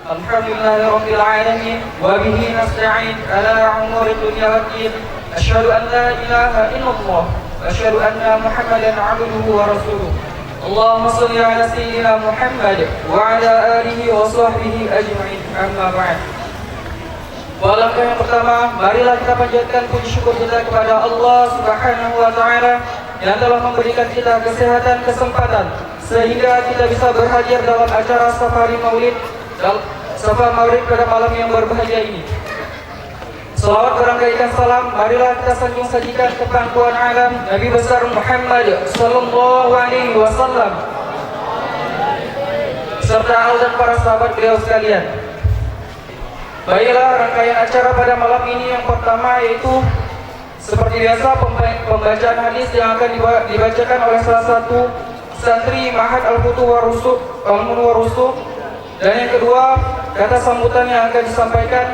Alhamdulillahi rabbil alamin wa bihi nasta'in ala umuri dunya waddin. Asyhadu an la ilaha illallah wa asyhadu anna Muhammadan 'abduhu wa rasuluh. Allahumma shalli ala sayyidina Muhammad wa ala alihi wa sahbihi ajma'in. Amma ba'd. Langkah yang pertama, marilah kita panjatkan puji syukur kita kepada Allah Subhanahu wa taala yang telah memberikan kita kesehatan, kesempatan sehingga kita bisa berhadir dalam acara Safari Maulid pada malam yang berbahagia ini. Salawat berangkaikan salam, marilah kita sanjung sajikan ke pangkuan alam Nabi besar Muhammad sallallahu alaihi wasallam serta al dan para sahabat beliau sekalian. Baiklah, rangkaian acara pada malam ini yang pertama yaitu seperti biasa pembacaan hadis yang akan dibacakan oleh salah satu santri Ma'had Al-Futuh Warusuh, dan yang kedua kata sambutan yang akan disampaikan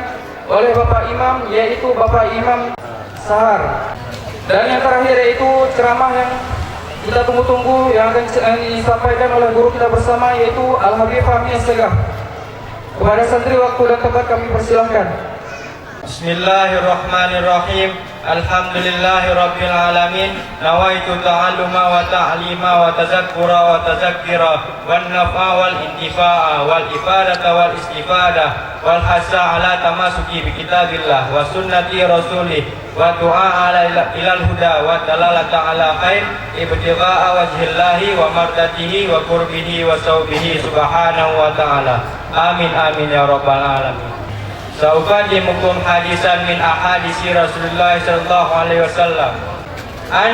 oleh Bapak Imam yaitu Bapak Imam Sahar, dan yang terakhir yaitu ceramah yang kita tunggu-tunggu yang akan disampaikan oleh guru kita bersama yaitu Al-Habib Fahmi As-Segaf. Kepada santri waktu dan tempat kami persilahkan. Bismillahirrahmanirrahim. Alhamdulillahi rabbil alamin. Nawaitu ta'alluma wa ta'lima wa tazakkura wa tazakkira wan naf'a wal intifa'a wal ifadata wal istifada wal hasa ala tamasuki bi kitabillah wa sunnati rasulih wa du'a ala ilal huda wa dalalata ala khair ibtigha'a wajhillahi wa mardatihi wa qurbihi wa sawbihi subhanahu wa ta'ala. Amin amin ya rabbal alamin. Sauqadimukum hadisan min ahadisi Rasulullah sallallahu alaihi wasallam. An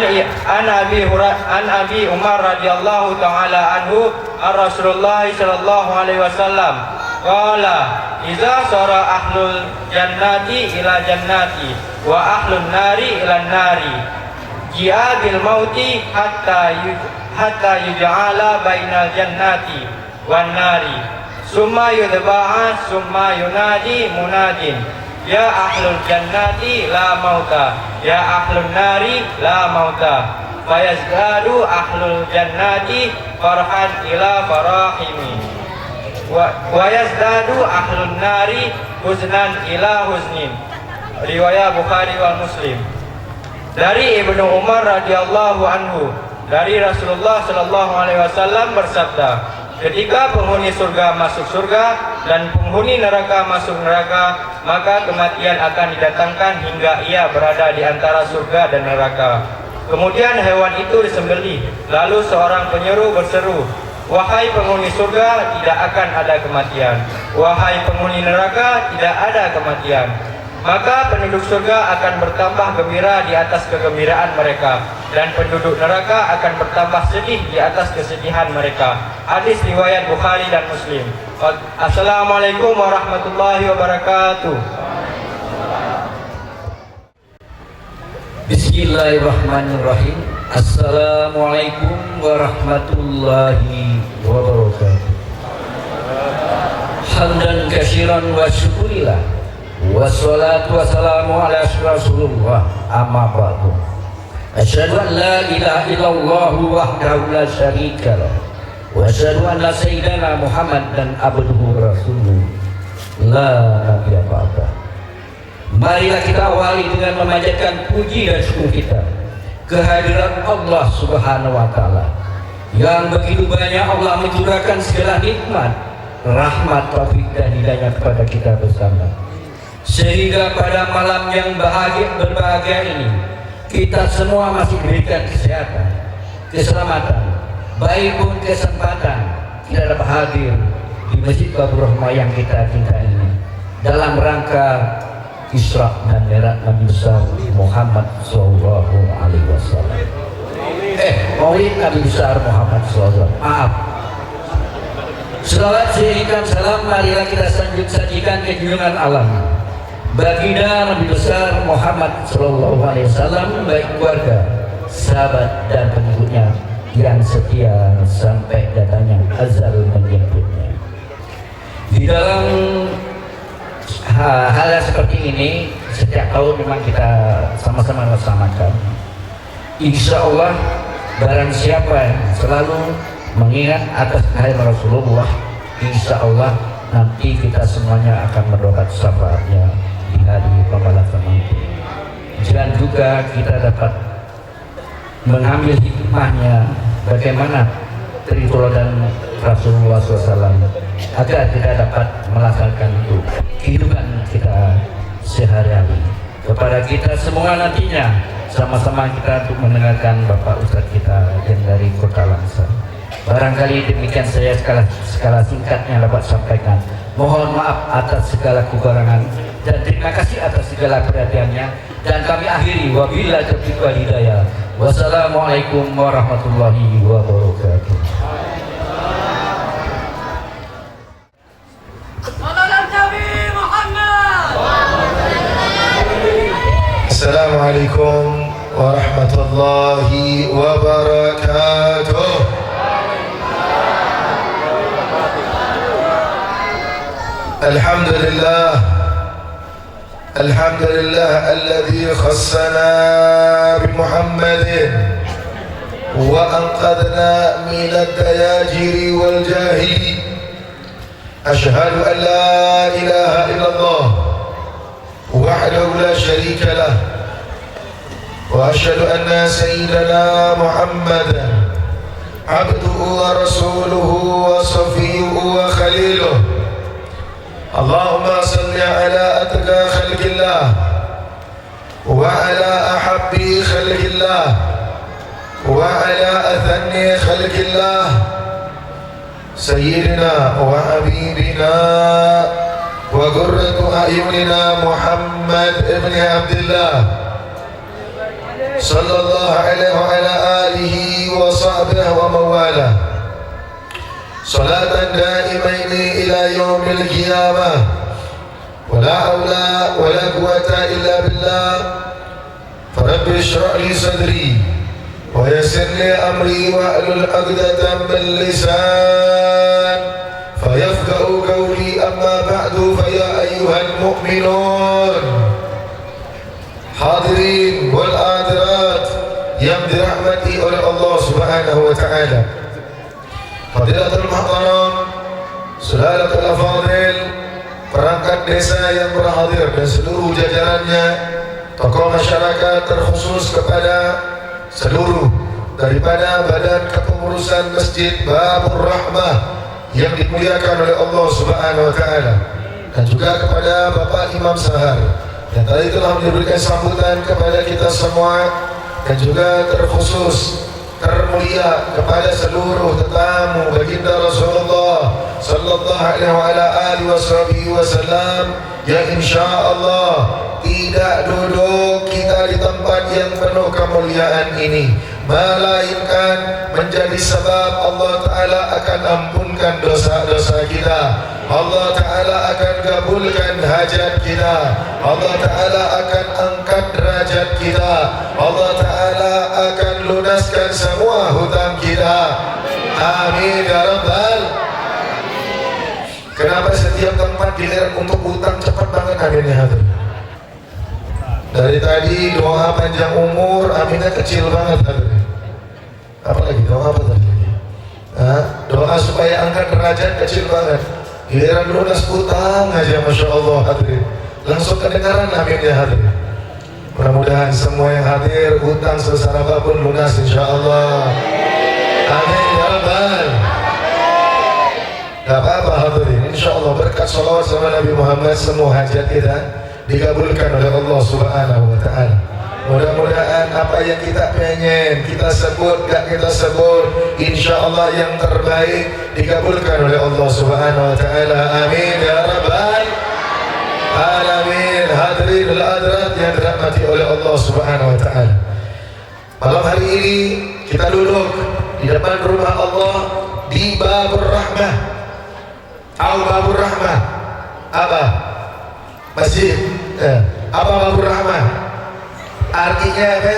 Abi Umar radhiyallahu taala anhu Rasulullah sallallahu alaihi wasallam qala idza sara ahlul jannati ila jannati wa ahlun nari ila nari ji'a bil mauti hatta yuj'ala bainal jannati wan nari summa yudba'a summa yunadi munadin ya ahlul jannati la mauta ya ahlun nari la mauta fayazdadu ahlul jannati farhan ila farahimi wa yazdadu ahlun nari huznan ila huznin. Riwayat Bukhari wal Muslim. Dari Ibnu Umar radhiyallahu anhu, dari Rasulullah sallallahu alaihi wasallam bersabda, ketika penghuni surga masuk surga dan penghuni neraka masuk neraka, maka kematian akan didatangkan hingga ia berada di antara surga dan neraka. Kemudian hewan itu disembelih, lalu seorang penyeru berseru, wahai penghuni surga, tidak akan ada kematian. Wahai penghuni neraka, tidak ada kematian. Maka penduduk surga akan bertambah gembira di atas kegembiraan mereka, dan penduduk neraka akan bertambah sedih di atas kesedihan mereka. Hadis riwayat Bukhari dan Muslim. Assalamualaikum warahmatullahi wabarakatuh. Bismillahirrahmanirrahim. Assalamualaikum warahmatullahi wabarakatuh. Hamdan katsiran wa syukurillah, wassalatu wassalamu ala Rasulullah, amma ba'du. Asyhadu an la ilaha illallah wahdahu la syarika lah, wa asyhadu anna sayyidana Muhammadan abduhu rasuluh la nabiyya ba'da. Marilah kita awali dengan memanjatkan puji dan syukur kita kehadiran Allah Subhanahu wa taala yang begitu banyak Allah mencurahkan segala nikmat, rahmat, taufik dan hidayah kepada kita bersama, sehingga pada malam yang berbahagia ini kita semua masih diberikan kesehatan, keselamatan, baik pun kesempatan kita dapat hadir di Masjid Babur Rahmah yang kita cintai ini dalam rangka Isra dan Mi'raj Nabi besar Muhammad sallallahu alaihi wasallam. Maulid Nabi besar Muhammad sallallahu alaihi wasallam. Maaf. Selawat seiringan salam marilah kita sajikan ke junjungan alam baginda Nabi besar Muhammad sallallahu alaihi wasallam, baik keluarga, sahabat dan pengikutnya yang setia sampai datangnya azal menjemputnya. Di dalam hal seperti ini setiap tahun memang kita sama-sama melaksanakan. Insya Allah barang siapa yang selalu mengingat atas kehadiran Rasulullah, insya Allah nanti kita semuanya akan mendapat syafaatnya di hari pembalasan nanti. Dan juga kita dapat mengambil hikmahnya bagaimana teladan Rasulullah SAW agar kita dapat melaksanakan itu kehidupan kita sehari-hari. Kepada kita semua nantinya sama-sama kita untuk mendengarkan Bapak Ustadz kita yang dari Kota Langsa. Barangkali demikian saya skala singkatnya dapat sampaikan. Mohon maaf atas segala kekurangan dan terima kasih atas segala perhatiannya. Dan kami akhiri wabillahi taufiq wal hidayah. Wassalamualaikum warahmatullahi wabarakatuh. Assalamualaikum warahmatullahi wabarakatuh. Alhamdulillah, alhamdulillah alladhi khassana bi Muhammadin wa anqadna min ad-dayajiri wal jahili. Ashhadu an la ilaha illallah wahdahu la sharika lah wa ashhadu anna sayyidana Muhammadan abduhu wa rasuluhu wa safiyuhu wa khaliluhu. Allahumma salli ala atqa khalqillah wa ala ahabbi khalqillah wa ala athanni khalqillah sayyidina wa habibina wa qurratu a'yunina Muhammad ibn Abdullah sallallahu alaihi wa ala alihi wa sahbihi wa mawalah salatan daimaini ila yaumil qiyamah wa la haula wa la quwwata illa billah farabbi shrah li sadri wa yassir li amri wa ahlul 'uqdatam min lisan fayafqahu qawli amma ba'du fa ya ayyuhal mu'minun hadirin wal hadirat yang dirahmati oleh Allah Subhanahu wa taala. Fadilatul Muhtaram, Saudaratul Afadil, perangkat desa yang berhadir dan seluruh jajarannya, tokoh masyarakat terkhusus kepada seluruh daripada badan kepengurusan Masjid Babur Rahmah yang dimuliakan oleh Allah Subhanahu wa taala, dan juga kepada Bapak Imam Sahar yang tadi telah memberikan sambutan kepada kita semua, dan juga terkhusus termulia kepada seluruh tetamu baginda Rasulullah sallallahu alaihi wasallam yang insyaallah tidak duduk kita di tempat yang penuh kemuliaan ini, melainkan menjadi sebab Allah Ta'ala akan ampunkan dosa-dosa kita, Allah Ta'ala akan kabulkan hajat kita, Allah Ta'ala akan angkat derajat kita, Allah Ta'ala akan lunaskan semua hutang kita. Amin ya Rabbal. Kenapa setiap tempat giliran untuk hutang cepat banget aminnya hadirin? Dari tadi doa panjang umur, aminnya kecil banget hadirin. Apalagi doa apa tadi? Doa supaya angkat derajat kecil banget. Giliran lunas hutang aja, masya Allah hadirin, langsung kedengaran aminnya hadirin. Mudah-mudahan semua yang hadir hutang sebesar apapun lunas insya Allah. Amin ya Rabbal. Gak apa-apa hadirin, insya Allah berkat salawat sama Nabi Muhammad semua hajat kita dikabulkan oleh Allah Subhanahu wa ta'ala. Mudah-mudahan apa yang kita pengen, kita sebut, gak kita sebut, insya Allah yang terbaik dikabulkan oleh Allah Subhanahu wa ta'ala. Amin ya Rabbal alamin. Hadirin al-hadirat yang dirahmati oleh Allah Subhanahu wa ta'ala, malam hari ini kita duduk di depan rumah Allah di Babur Rahmah. Babur Rahmah apa? Masjid. Apa Babur Rahmah? Artinya apa?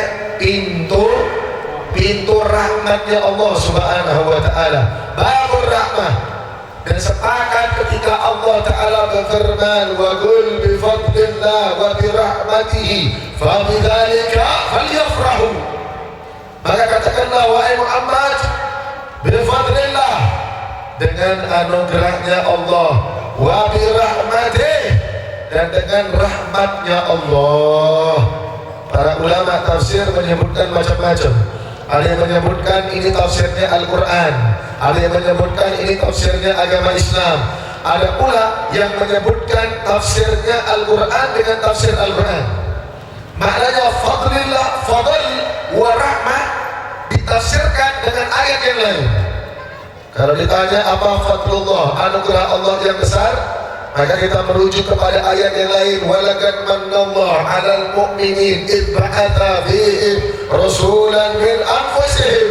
Pintu rahmatnya Allah Subhanahu wa ta'ala. Babur Rahmah. Dan sepakat ketika Allah Ta'ala berfirman, wa qul bi fadlillah wa bi rahmatihi fa bidzalika falyafrahu. Maka katakanlah wahai Muhammad, bi fadlillah, dengan anugerahnya Allah, wa bi rahmatih, dan dengan rahmatnya Allah. Para ulama tafsir menyebutkan macam-macam. Ada yang menyebutkan ini tafsirnya Al-Quran, ada yang menyebutkan ini tafsirnya agama Islam, ada pula yang menyebutkan tafsirnya Al-Quran dengan tafsir Al-Quran. Maknanya fadlillah, fadl wa rahmah ditafsirkan dengan ayat yang lain. Kalau ditanya apa fadlullah, anugerah Allah yang besar, maka kita merujuk kepada ayat yang lain. Walaqad manallahu 'alal mu'minin id ba'atha fihim rasulan min anfusihim.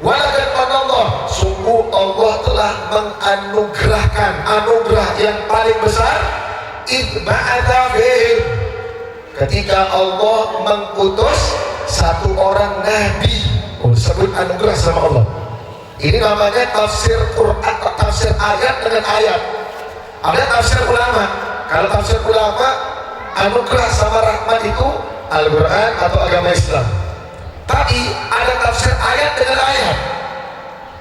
Walaqad manallahu, sungguh Allah telah menganugerahkan anugerah yang paling besar. Id ba'atha fihim, ketika Allah mengutus satu orang nabi. Sebut anugerah sama Allah. Ini namanya tafsir Quran, tafsir ayat dengan ayat. Ada tafsir ulama. Kalau tafsir ulama, anugerah sama rahmat itu Al-Quran atau agama Islam. Tapi ada tafsir ayat dengan ayat.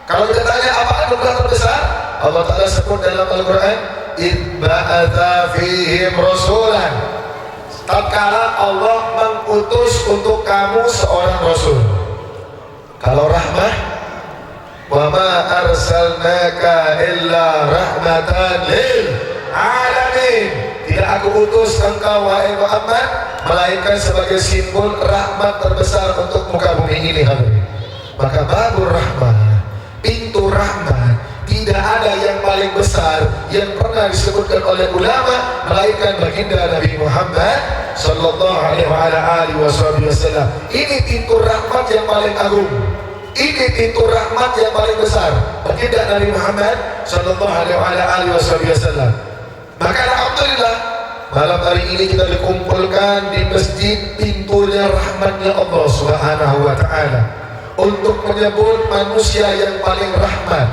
Kalau kita tanya apa anugerah terbesar, Allah Ta'ala sebut dalam Al-Quran, id ba'atha fihim rasulan, tatkala Allah mengutus untuk kamu seorang rasul. Kalau rahmah, wa ma arsalnaka illa rahmatan lil alamin, tidak aku utus engkau wahai Muhammad melainkan sebagai simbol rahmat terbesar untuk muka bumi ini. Maka babur rahmah, pintu rahmat, tidak ada yang paling besar yang pernah disebutkan oleh ulama melainkan baginda Nabi Muhammad sallallahu alaihi wasallam. Ini pintu rahmat yang paling agung. Ini pintu rahmat yang paling besar, baginda Nabi Muhammad sallallahu alaihi wasallam. Maka alhamdulillah malam hari ini kita dikumpulkan di masjid pintunya rahmatnya Allah Subhanahu wa taala untuk menyebut manusia yang paling rahmat.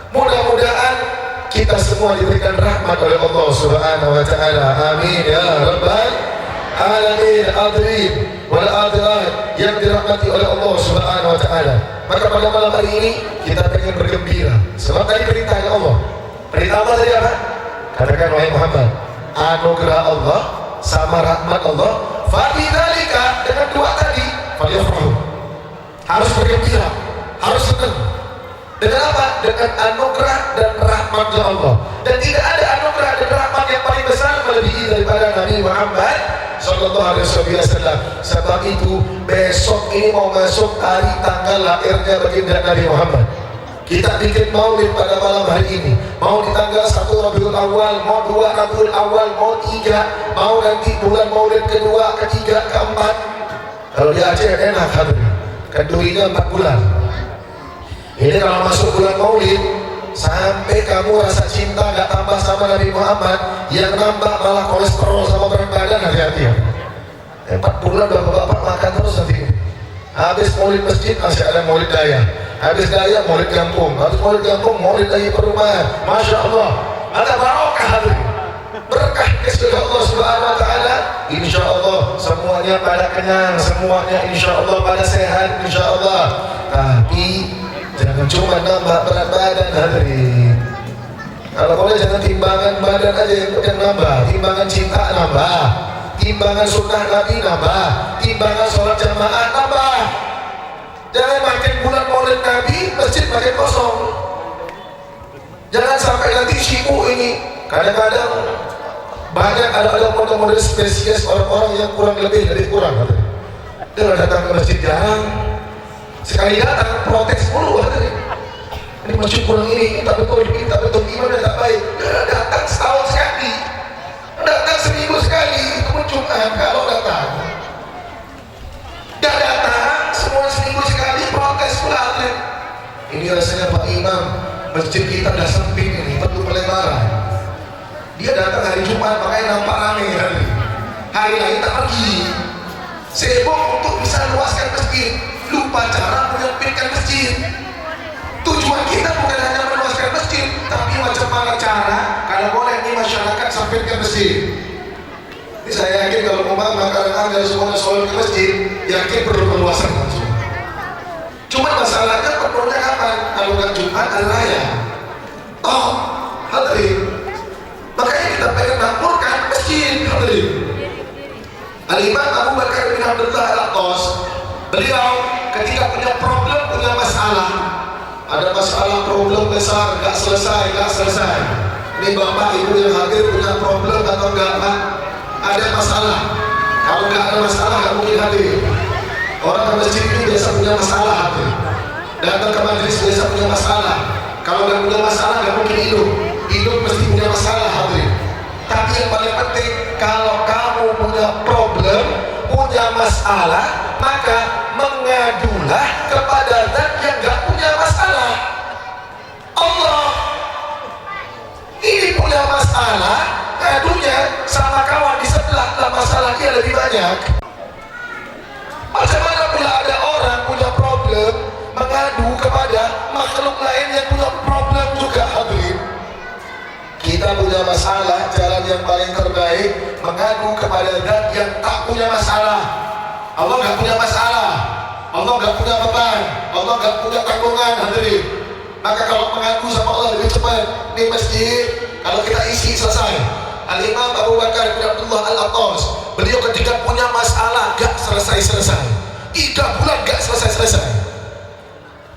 Mudah-mudahan kita semua diberikan rahmat oleh Allah Subhanahu wa taala. Amin ya rabbal alamin. Hadirin wal hadirat yang dirahmati oleh Allah Subhanahu wa taala. Maka pada malam hari ini kita ingin bergembira. Sebab tadi perintahnya Allah. Perintah Allah tadi apa? Katakan wahai Muhammad, anugerah Allah sama rahmat Allah, fa bidzalika, dengan dua tadi, falyafrahu. Harus bergembira, harus senang. Dengan apa? Dengan anugerah dan rahmatnya Allah. Dan tidak ada anugerah dan rahmat yang paling besar melebihi daripada Nabi Muhammad sallallahu alaihi wasallam. Sebab itu besok ini mau masuk hari tanggal lahirnya baginda Nabi Muhammad. Kita bikin maulid pada malam hari ini. Mau di tanggal 1 Rabiul Awal, mau 2 Rabiul Awal, mau 3, mau nanti bulan maulid kedua, ketiga, keempat. Kalau di Aceh enak hadirin. Kendurinya 4 bulan. Ini kalau masuk bulan maulid, sampai kamu rasa cinta gak tambah sama Nabi Muhammad, yang nambah malah kolesterol sama berat badan, hati-hati ya. 4 bulan bapak-bapak makan terus nanti. Habis maulid masjid masih ada maulid daya, habis daya maulid kampung, habis maulid kampung maulid lagi perumahan. Masya Allah, ada barokah hadirin, berkah dari Allah Subhanahu wa taala. Insya Allah semuanya pada kenyang, semuanya insya Allah pada sehat insya Allah. Tapi jangan cuma nambah berat badan hadirin. Kalau boleh jangan timbangan badan aja yang nambah, timbangan cinta nambah, timbangan sunnah Nabi nambah, timbangan sholat jamaah nambah. Jangan makin bulan maulid Nabi masjid makin kosong. Jangan sampai nanti syiku ini. Kadang-kadang banyak ada model-model spesies orang-orang yang kurang lebih kurang. Dia datang ke masjid jarang. Sekali datang protes mulu hadirin. Ini masjid kurang ini tak betul, iman tak baik. Datang setahun sekali, datang seminggu sekali, itu pun Jumat kalau datang. Dah datang semua seminggu sekali protes pula hadirin. Ini rasanya Pak Imam, masjid kita dah sempit ini, perlu pelebaran. Dia datang hari Jumat makanya nampak rame hadirin. Hari lain tak pergi. Sibuk untuk bisa luaskan masjid, lupa cara menyempitkan masjid. Tujuan kita bukan hanya meluaskan masjid, tapi macam mana cara kalau boleh ini masyarakat sampaikan masjid. Ini saya yakin kalau umpama kadang-kadang semuanya sholat ke masjid, yakin perlu perluasan langsung. Cuma masalahnya perlunya kapan? Kalau kan Jumat hari raya. Oh, hadirin, masalah problem besar, gak selesai. Ini bapak ibu yang hadir punya problem atau enggak Pak? Ada masalah. Kalau nggak ada masalah nggak mungkin hadir. Orang ke masjid ini biasa punya masalah hadir. Datang ke majelis biasa punya masalah. Kalau nggak punya masalah nggak mungkin hidup mesti punya masalah hadir. Tapi yang paling penting, kalau kamu punya problem, punya masalah, maka mengadulah kepada Zat yang nggak punya masalah. Allah. Ini punya masalah, ngadunya sama kawan di sebelah, masalah dia lebih banyak. Macam mana pula ada orang punya problem mengadu kepada makhluk lain yang punya problem juga, hadirin. Kita punya masalah, jalan yang paling terbaik mengadu kepada Zat yang tak punya masalah. Allah nggak punya masalah, Allah nggak punya beban, Allah nggak punya tanggungan, hadirin. Maka kalau mengadu sama Allah lebih cepat. Di masjid kalau kita isi selesai. Al-Imam Abu Bakar bin Abdullah Al-Attas, beliau ketika punya masalah gak selesai-selesai, 3 bulan gak selesai-selesai,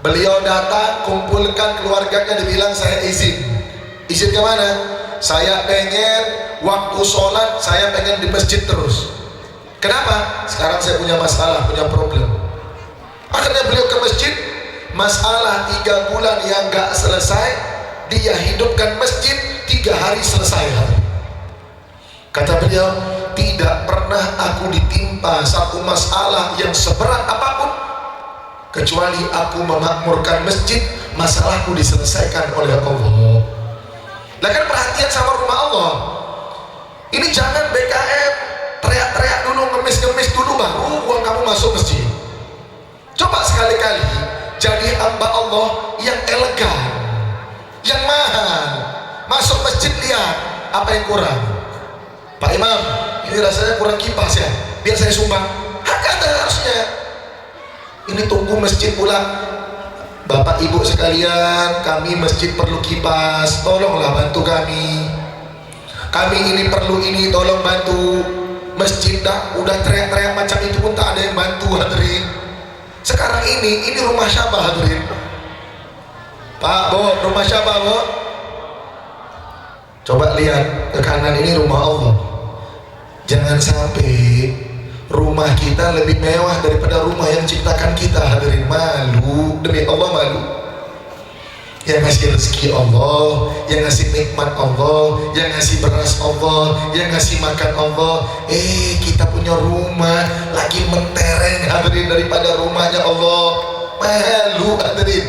beliau datang kumpulkan keluarganya, dibilang saya izin ke mana? Saya pengen waktu sholat saya pengen di masjid terus. Kenapa? Sekarang saya punya masalah, punya problem. Akhirnya beliau ke masjid. Masalah 3 bulan yang gak selesai, dia hidupkan masjid 3 hari selesai. Kata beliau, tidak pernah aku ditimpa satu masalah yang seberat apapun kecuali aku memakmurkan masjid, masalahku diselesaikan oleh Allah. Lah kan perhatian sama rumah Allah. Ini jangan BKM teriak-teriak dulu, ngemis-ngemis dulu baru uang kamu masuk masjid. Coba sekali-kali jadi hamba Allah yang elegan, yang mahal. Masuk masjid lihat apa yang kurang. Pak Imam, ini rasanya kurang kipas ya, biar saya sumbang. Hak ada harusnya. Ini tunggu masjid pulang. Bapak ibu sekalian, kami masjid perlu kipas, tolonglah bantu kami. Kami ini perlu ini, tolong bantu. Masjid dah udah teriak-teriak macam itu pun tak ada yang bantu, hadirin. Sekarang ini rumah siapa, hadirin? Pak, Bo, rumah siapa, Bo? Coba lihat ke kanan, ini rumah Allah. Jangan sampai rumah kita lebih mewah daripada rumah yang ciptakan kita, hadirin. Malu, demi Allah malu. Yang ngasih rezeki Allah, yang ngasih nikmat Allah, yang ngasih beras Allah, yang ngasih makan Allah. Kita punya rumah lagi mentereng, hadirin, daripada rumahnya Allah. Malu, hadirin.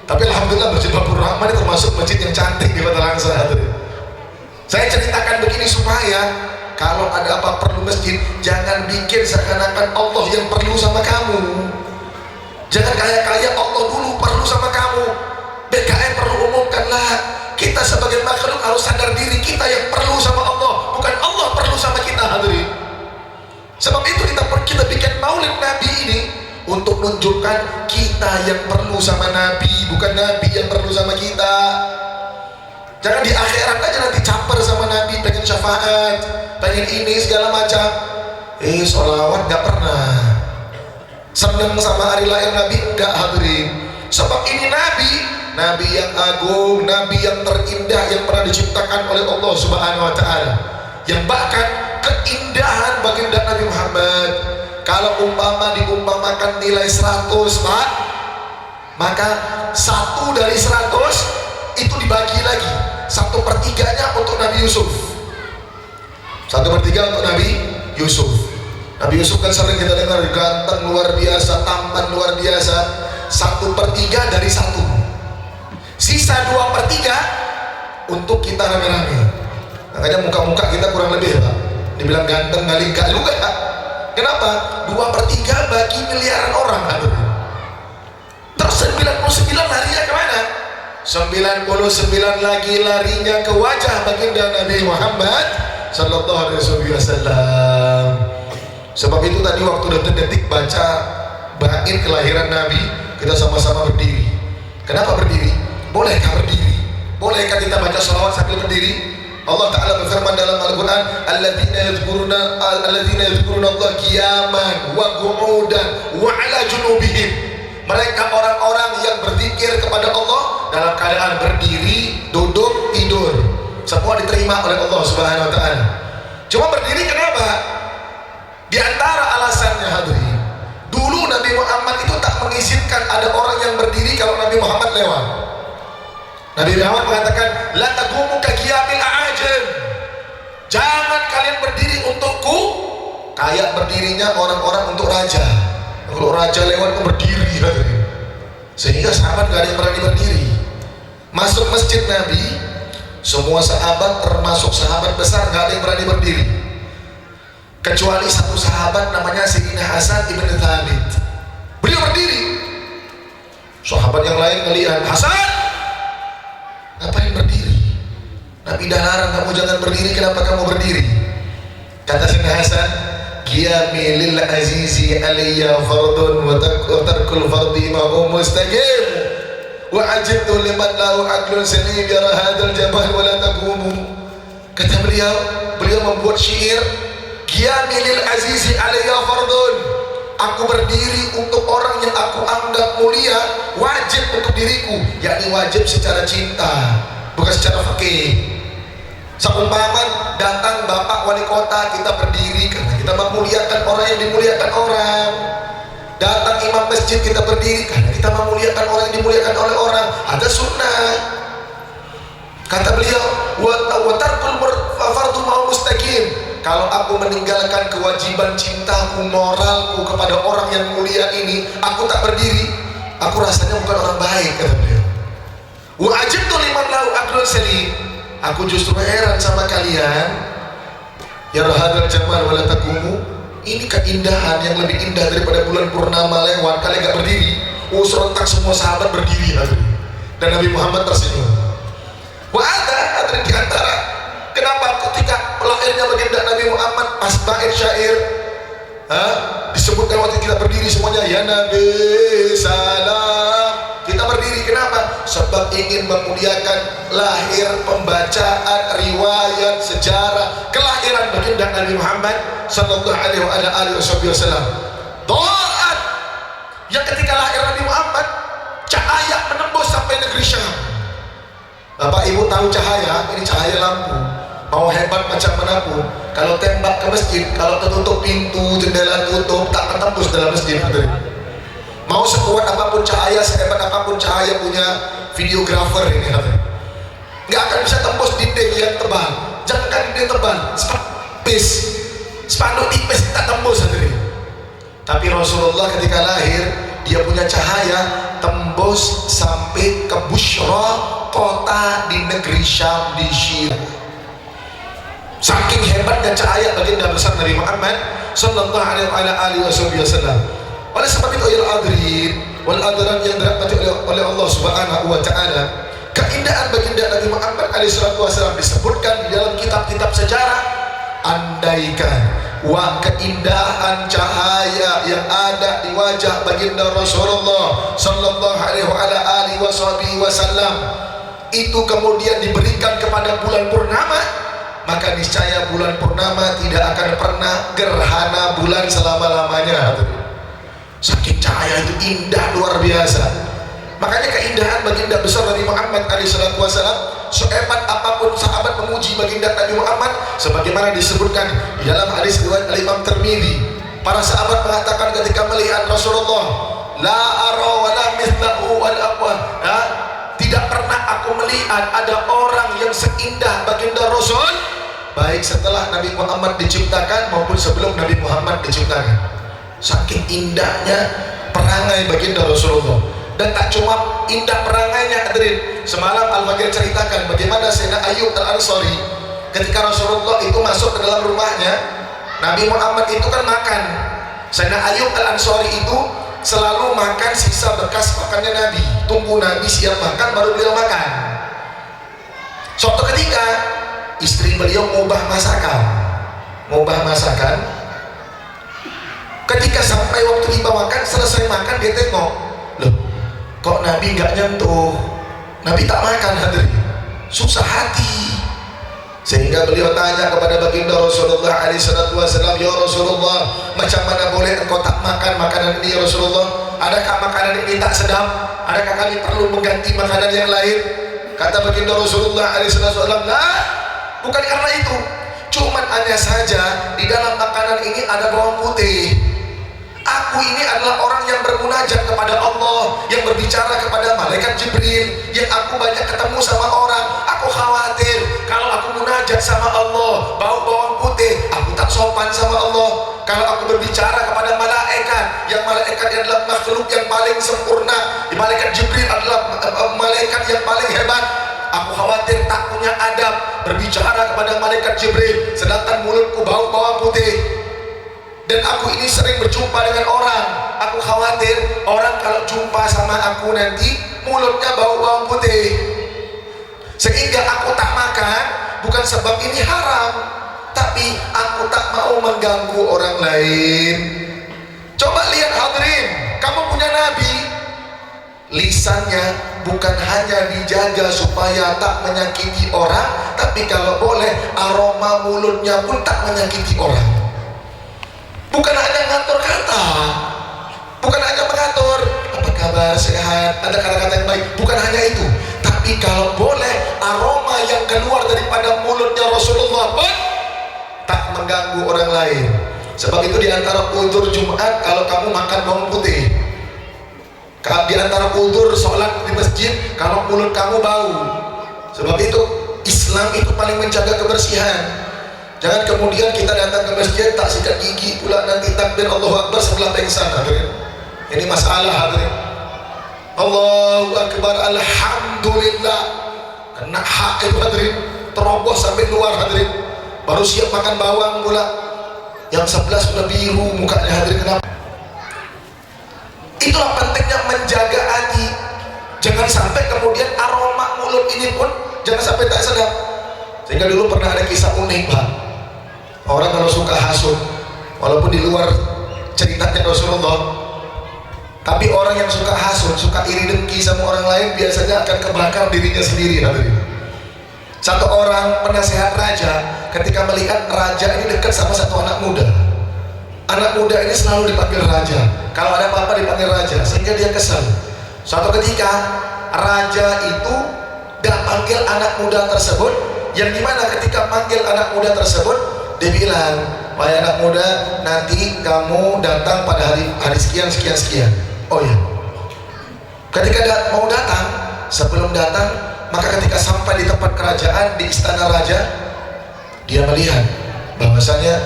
Tapi alhamdulillah Masjid Babur Rahman ini termasuk masjid yang cantik di Kota Langsa, hadirin. Saya ceritakan begini supaya kalau ada apa perlu masjid, jangan bikin seakan-akan Allah yang perlu sama kamu. Jangan kaya-kaya Allah dulu perlu sama kamu. BKM perlu umumkanlah, kita sebagai makhluk harus sadar diri kita yang perlu sama Allah, bukan Allah perlu sama kita, hadirin. Sebab itu kita bikin maulid Nabi ini untuk menunjukkan kita yang perlu sama Nabi, bukan Nabi yang perlu sama kita. Jangan di akhirat aja nanti caper sama Nabi, pengen syafaat, pengen ini segala macam. Sholawat gak pernah. Seneng sama hari lahir Nabi enggak, hadirin. Sebab ini Nabi yang agung, Nabi yang terindah yang pernah diciptakan oleh Allah Subhanahu wa Ta'ala, yang bahkan keindahan baginda Nabi Muhammad kalau diumpamakan nilai 100, Pak, maka 1 dari 100 itu dibagi lagi, 1/3-nya untuk Nabi Yusuf, 1/3 untuk Nabi Yusuf. Nabi Yusuf kan sering kita dengar ganteng luar biasa, tampan luar biasa. 1/3 dari 1, sisa 2/3 untuk kita rame-rame. Makanya muka-muka kita kurang lebih, Pak, dibilang ganteng kali enggak juga. Kenapa? 2/3 bagi miliaran orang, hadirin. Terus 99 larinya kemana? 99 lagi larinya ke wajah baginda Nabi Muhammad sallallahu alaihi wasallam. Sebab itu tadi waktu detik-detik baca bait kelahiran Nabi, kita sama-sama berdiri. Kenapa berdiri? Bolehkah berdiri? Bolehkah kita baca salawat sambil berdiri? Allah Ta'ala berfirman dalam Al-Quran, alladzina yadhkuruna Allah qiyaman wa qu'udan wa ala junubihim. Mereka orang-orang yang berzikir kepada Allah dalam keadaan berdiri, duduk, tidur, semua diterima oleh Allah Subhanahu wa taala. Cuma berdiri kenapa? Di antara alasannya hadirin, dulu Nabi Muhammad itu tak mengizinkan ada orang yang berdiri kalau Nabi Muhammad lewat. Nabi Muhammad mengatakan, la taqumu ka qiyamil a'ajim. Jangan kalian berdiri untukku kayak berdirinya orang-orang untuk raja. Kalau raja lewat berdiri hadirin. Sehingga sahabat gak ada yang berani berdiri. Masuk masjid Nabi, semua sahabat termasuk sahabat besar gak ada yang berani berdiri, kecuali satu sahabat namanya Sayyidina Hasan ibn Thabit. Beliau berdiri. Sahabat yang lain ngelihat, Hasan ngapain berdiri? Nabi dah larang kamu jangan berdiri, kenapa kamu berdiri? Kata Sayyidina Hasan, qiyami lil azizi alayya fardun wa tarkul fardi ma'u mustaqim wa ajibtu liman lahu aqlun salim yara hadzal jabal wa la taqumu. Kata beliau membuat syair, qiyami lil azizi alayya fardun, aku berdiri untuk orang yang aku anggap mulia, wajib untuk diriku, yakni wajib secara cinta, bukan secara fikih. Seumpama datang bapak wali kota, kita berdiri karena kita memuliakan orang yang dimuliakan orang. Datang imam masjid, kita berdiri karena kita memuliakan orang yang dimuliakan oleh orang. Ada sunnah. Kata beliau, wa tarkul fardu mau mustaqim. Kalau aku meninggalkan kewajiban cintaku, moralku kepada orang yang mulia ini, aku tak berdiri, aku rasanya bukan orang baik, kata beliau. Wa ajibtu liman lahu aqlun salim. Aku justru heran sama kalian, ya rahadul jamal wala taqumu. Ini keindahan yang lebih indah daripada bulan purnama lewat, kalian gak berdiri. Serentak semua sahabat berdiri dan Nabi Muhammad tersenyum. Wa ada di antara kenapa ketika lahirnya baginda Nabi Muhammad pas bait syair disebutkan waktu kita berdiri semuanya, ya Nabi salam, kita berdiri. Kenapa? Sebab ingin memuliakan lahir, pembacaan, riwayat, sejarah kelahiran baginda Nabi Muhammad sallallahu alaihi wasallam. Doat yang ketika lahir Nabi Muhammad, cahaya menembus sampai negeri Syam. Bapak Ibu tahu cahaya, ini cahaya lampu. Mau hebat macam manapun, kalau tembak ke masjid, kalau tertutup pintu, jendela tutup, tak ketembus dalam masjid. Mau sekuat apapun cahaya, sehebat apapun cahaya punya videografer ini, nggak akan bisa tembus dinding yang tebal. Jangan dinding tebal, spanduk tipis tak tembus. Tapi Rasulullah ketika lahir, dia punya cahaya tembus sampai ke Bushra, kota di negeri Syam di Syria. Saking hebatnya cahaya baginda besar Nabi Muhammad sallallahu alaihi wasallam. Oleh sebab itu ya hadirin wal adran yang dirahmati oleh Allah Subhanahu wa taala, keindahan baginda Nabi Muhammad alaihi wasallam disebutkan di dalam kitab-kitab sejarah. Andaikan keindahan cahaya yang ada di wajah baginda Rasulullah sallallahu alaihi wasallam itu kemudian diberikan kepada bulan purnama, maka niscaya bulan purnama tidak akan pernah gerhana bulan selama-lamanya. Saking cahaya itu indah luar biasa. Makanya keindahan baginda besar Nabi Muhammad alaihissalatu wassalam, sehebat apapun sahabat memuji baginda Nabi Muhammad, sebagaimana disebutkan di dalam hadis riwayat Imam Tirmidzi, para sahabat mengatakan ketika melihat Rasulullah, la ara wa la mithlahu wal aqwa, tidak pernah aku melihat ada orang yang seindah baginda Rasul, baik setelah Nabi Muhammad diciptakan maupun sebelum Nabi Muhammad diciptakan. Saking indahnya perangai baginda Rasulullah. Dan tak cuma indah perangainya, hadirin. Semalam Al-Fakir ceritakan bagaimana Sayyidina Ayyub Al-Ansari ketika Rasulullah itu masuk ke dalam rumahnya, Nabi Muhammad itu kan makan. Sayyidina Ayyub Al-Ansari itu selalu makan sisa bekas makannya Nabi. Tunggu Nabi siap makan baru beliau makan. Suatu ketika istri beliau ngubah masakan. Ketika sampai waktu tiba makan, selesai makan, dia tengok, loh kok Nabi nggak nyentuh, Nabi tak makan, hadirin. Susah hati, sehingga beliau tanya kepada baginda Rasulullah alaihissalam, ya Rasulullah, macam mana boleh engkau tak makan makanan ini ya Rasulullah? Adakah makanan ini tak sedap? Adakah kami perlu mengganti makanan yang lain? Kata baginda Rasulullah SAW, nah, bukan karena itu. Cuman hanya saja di dalam makanan ini ada bawang putih. Aku ini adalah orang yang bermunajat kepada Allah, yang berbicara kepada malaikat Jibril, yang aku banyak ketemu sama orang. Aku khawatir kalau aku munajat sama Allah bau bawang putih, aku tak sopan sama Allah. Kalau aku berbicara kepada malaikat, yang malaikat adalah makhluk yang paling sempurna, malaikat Jibril adalah malaikat yang paling hebat, aku khawatir tak punya adab berbicara kepada malaikat Jibril, sedangkan mulutku bau bawang putih. Dan aku ini sering berjumpa dengan orang. Aku khawatir orang kalau jumpa sama aku nanti mulutnya bau bawang putih, sehingga aku tak makan. Bukan sebab ini haram, tapi aku tak mau mengganggu orang lain. Coba lihat hadirin, kamu punya Nabi, lisannya bukan hanya dijaga supaya tak menyakiti orang, tapi kalau boleh aroma mulutnya pun tak menyakiti orang. Bukan hanya ngatur kata, bukan hanya mengatur apa kabar, sehat, ada kata-kata yang baik, bukan hanya itu, tapi kalau boleh aroma yang keluar daripada mulutnya Rasulullah pun tak mengganggu orang lain. Sebab itu diantara uzur Jumat kalau kamu makan bawang putih, diantara uzur sholat di masjid kalau mulut kamu bau. Sebab itu Islam itu paling menjaga kebersihan. Jangan kemudian kita datang ke masjid tak sikat gigi pula, nanti takbir Allahu Akbar sebelah pingsan. Hadirin, ini masalah hadirin. Allahu Akbar, alhamdulillah, kena hak itu hadirin, terobos sampai luar hadirin, baru siap makan bawang pula, yang sebelah sudah biru mukanya hadirin. Kenapa? Itulah pentingnya menjaga hati. Jangan sampai kemudian aroma mulut ini pun jangan sampai tak sedap. Sehingga dulu pernah ada kisah unik, Pak. Orang kalau suka hasut, walaupun di luar ceritanya Rasulullah, tapi orang yang suka hasut, suka iri dengki sama orang lain, biasanya akan kebakar dirinya sendiri. Satu orang penasehat raja, ketika melihat raja ini dekat sama satu anak muda, anak muda ini selalu dipanggil raja, kalau ada apa-apa dipanggil raja, sehingga dia kesal. Suatu ketika raja itu gak panggil anak muda tersebut, yang dimana ketika panggil anak muda tersebut, dia bilang, wahai anak muda, nanti kamu datang pada hari sekian sekian sekian. Oh ya. Ketika mau datang, sebelum datang, maka ketika sampai di tempat kerajaan, di istana raja, dia melihat bahwasanya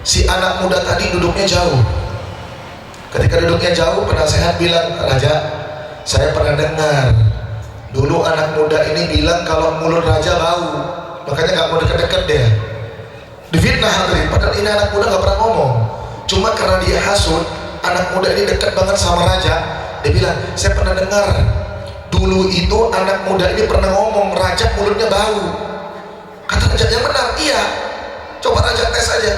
si anak muda tadi duduknya jauh. Ketika duduknya jauh, penasehat bilang, raja, saya pernah dengar dulu anak muda ini bilang kalau mulut raja bau, makanya nggak mau dekat-dekat dia. Difitnah hadirin, padahal ini anak muda nggak pernah ngomong, cuma karena dia hasut, anak muda ini dekat banget sama raja. Dia bilang, saya pernah dengar dulu itu anak muda ini pernah ngomong raja mulutnya bau. Kata raja, yang benar, iya, coba raja tes aja.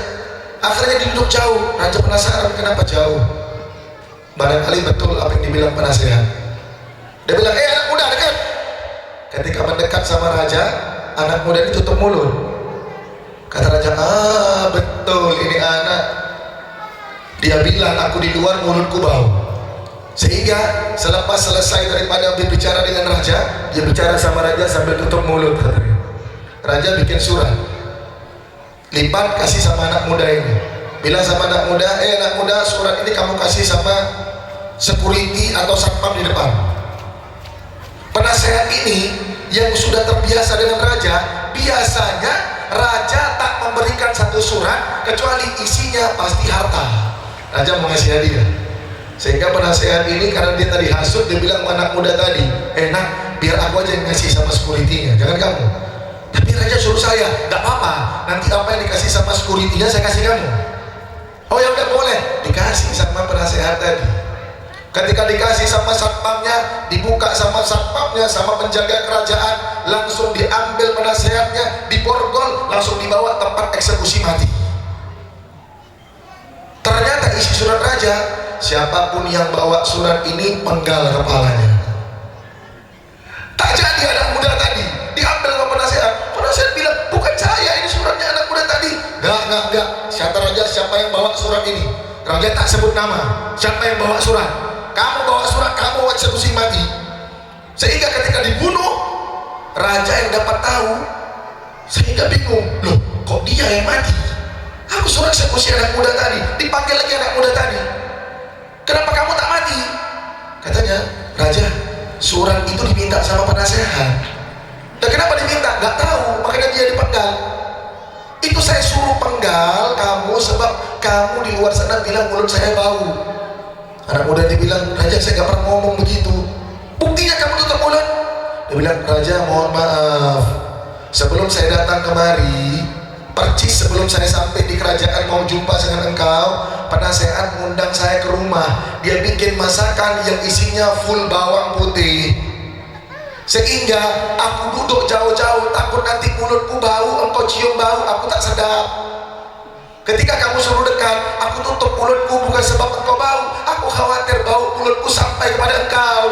Akhirnya duduk jauh, raja penasaran kenapa jauh. Barangkali betul apa yang dibilang penasehat. Dia bilang, anak muda dekat. Ketika mendekat sama raja, anak muda ini tutup mulut. Kata raja, betul ini anak. Dia bilang aku di luar mulutku bau. Sehingga selepas selesai daripada berbicara dengan raja, dia bicara sama raja sambil tutup mulut. Raja bikin surat, lipat kasih sama anak muda ini. Bilang sama anak muda, anak muda, surat ini kamu kasih sama security atau satpam di depan. Penasehat ini yang sudah terbiasa dengan raja, biasanya raja tak memberikan satu surat kecuali isinya pasti harta. Raja mau ngasih hadiah. Sehingga penasehat ini karena dia tadi hasut, dia bilang anak muda tadi, nak, biar aku aja yang ngasih sama security-nya, jangan kamu. Tapi raja suruh saya, gak apa-apa, nanti apa yang dikasih sama security-nya saya kasih kamu. Oh ya udah, boleh, dikasih sama penasehat tadi. Ketika dikasih sama satpamnya, dibuka sama satpamnya, sama penjaga kerajaan, langsung diambil penasehatnya, diborgol, langsung dibawa tempat eksekusi mati. Ternyata isi surat raja, siapapun yang bawa surat ini penggal kepalanya. Tak jadi anak muda tadi, diambil sama penasehat. Penasehat bilang, bukan saya, ini suratnya anak muda tadi. Enggak. Kata raja, siapa yang bawa surat ini? Raja tak sebut nama, siapa yang bawa surat? kamu bawa surat, kamu eksekusi mati. Sehingga ketika dibunuh, raja yang dapat tahu, sehingga bingung, loh kok dia yang mati? Aku suruh eksekusi anak muda tadi, dipanggil lagi anak muda tadi, kenapa kamu tak mati? Katanya, raja, surat itu diminta sama penasehat. Dan kenapa diminta? Gak tahu, makanya dia dipenggal. Itu saya suruh penggal kamu sebab kamu di luar sana bilang mulut saya bau. Anak muda dia bilang, raja saya gak pernah ngomong begitu. Buktinya kamu tutup mulut. Dia bilang, raja mohon maaf, sebelum saya datang kemari, percis sebelum saya sampai di kerajaan mau jumpa dengan engkau, penasehat mengundang saya ke rumah. Dia bikin masakan yang isinya full bawang putih, sehingga aku duduk jauh-jauh, takut nanti mulutku bau, engkau cium bau, aku tak sedap. Ketika kamu suruh dekat, aku tutup mulutku bukan sebab engkau bau, aku khawatir bau mulutku sampai kepada engkau.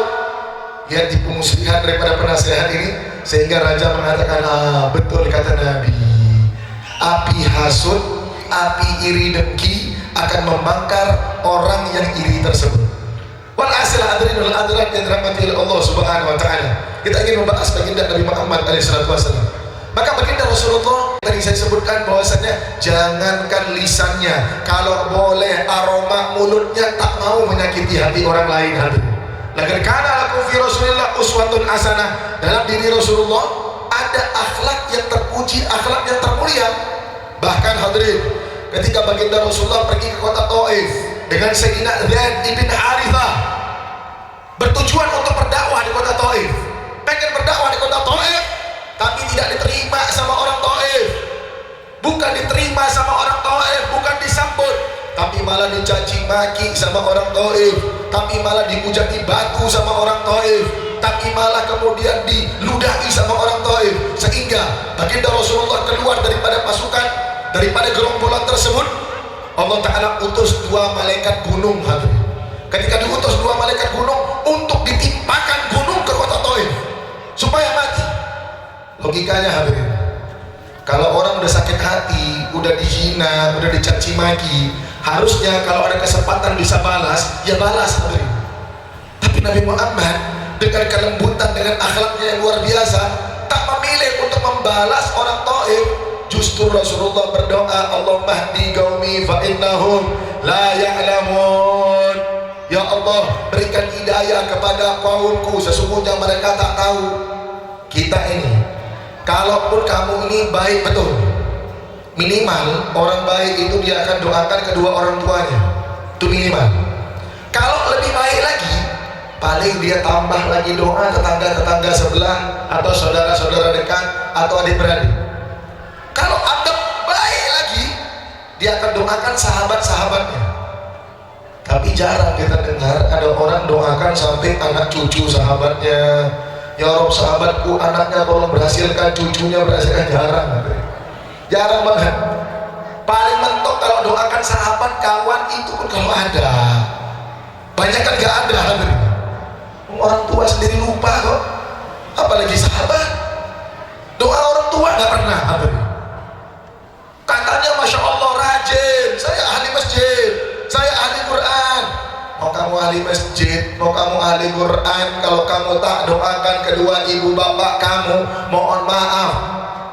Lihat tipu muslihat daripada penasehat ini, sehingga raja mengatakan, betul kata Nabi, api hasud, api iri dengki akan membakar orang yang iri tersebut. Walhasil hadirin wal hadirat yang dirahmati oleh Allah Subhanahu wa taala, kita ingin membahas baginda Nabi Muhammad SAW. Maka baginda Rasulullah tadi saya sebutkan bahwasanya jangankan lisannya, kalau boleh aroma mulutnya tak mau menyakiti hati orang lain. Hadirin, laqad kana lakum fi Rasulillah uswatun hasanah. Dalam diri Rasulullah ada akhlak yang terpuji, akhlak yang termulia. Bahkan hadirin, ketika baginda Rasulullah pergi ke kota Taif dengan Sayyidina Zaid ibn Harithah, bertujuan untuk berdakwah di kota Taif, pengen berdakwah di kota Taif, tapi tidak diterima sama orang Taif. Bukan diterima sama orang Taif, bukan disambut, tapi malah dicaci maki sama orang Taif, tapi malah dibujaki batu sama orang Taif, tapi malah kemudian diludahi sama orang Taif. Sehingga baginda Rasulullah keluar daripada pasukan, daripada gerombolan tersebut, Allah Ta'ala utus 2 malaikat gunung. Hadirin, ketika diutus 2 malaikat gunung untuk ditimpakan gunung ke kota Taif supaya mati. Logikanya hadirin, kalau orang udah sakit hati, udah dihina, udah dicaci maki, harusnya kalau ada kesempatan bisa balas, ya balas hadirin. Tapi Nabi Muhammad dengan kelembutan, dengan akhlaknya yang luar biasa, tak memilih untuk membalas orang Taif. Justru Rasulullah berdoa, Allahumma hdi qaumi fa innahum la ya'lamun. Ya Allah, berikan hidayah kepada kaumku, sesungguhnya mereka tak tahu. Kita ini, kalaupun kamu ini baik betul, minimal orang baik itu dia akan doakan kedua orang tuanya, itu minimal. Kalau lebih baik lagi, paling dia tambah lagi doa tetangga-tetangga sebelah atau saudara-saudara dekat atau adik-beradik. Kalau Anda baik lagi, dia akan doakan sahabat-sahabatnya. Tapi jarang kita dengar ada orang doakan sampai anak cucu sahabatnya. Ya Rob, sahabatku anaknya tolong berhasilkan, cucunya berhasilkan. Jarang banget. Paling mentok kalau doakan sahabat, kawan, itu pun kalau ada. Banyak kan gak ada. Hadirin, orang tua sendiri lupa kok, apalagi sahabat. Doa orang tua gak pernah. Hadirin, katanya Masya Allah rajin, saya ahli masjid, saya ahli Quran. Mau kamu ahli masjid, mau kamu ahli Quran, kalau kamu tak doakan kedua ibu bapak kamu, mohon maaf,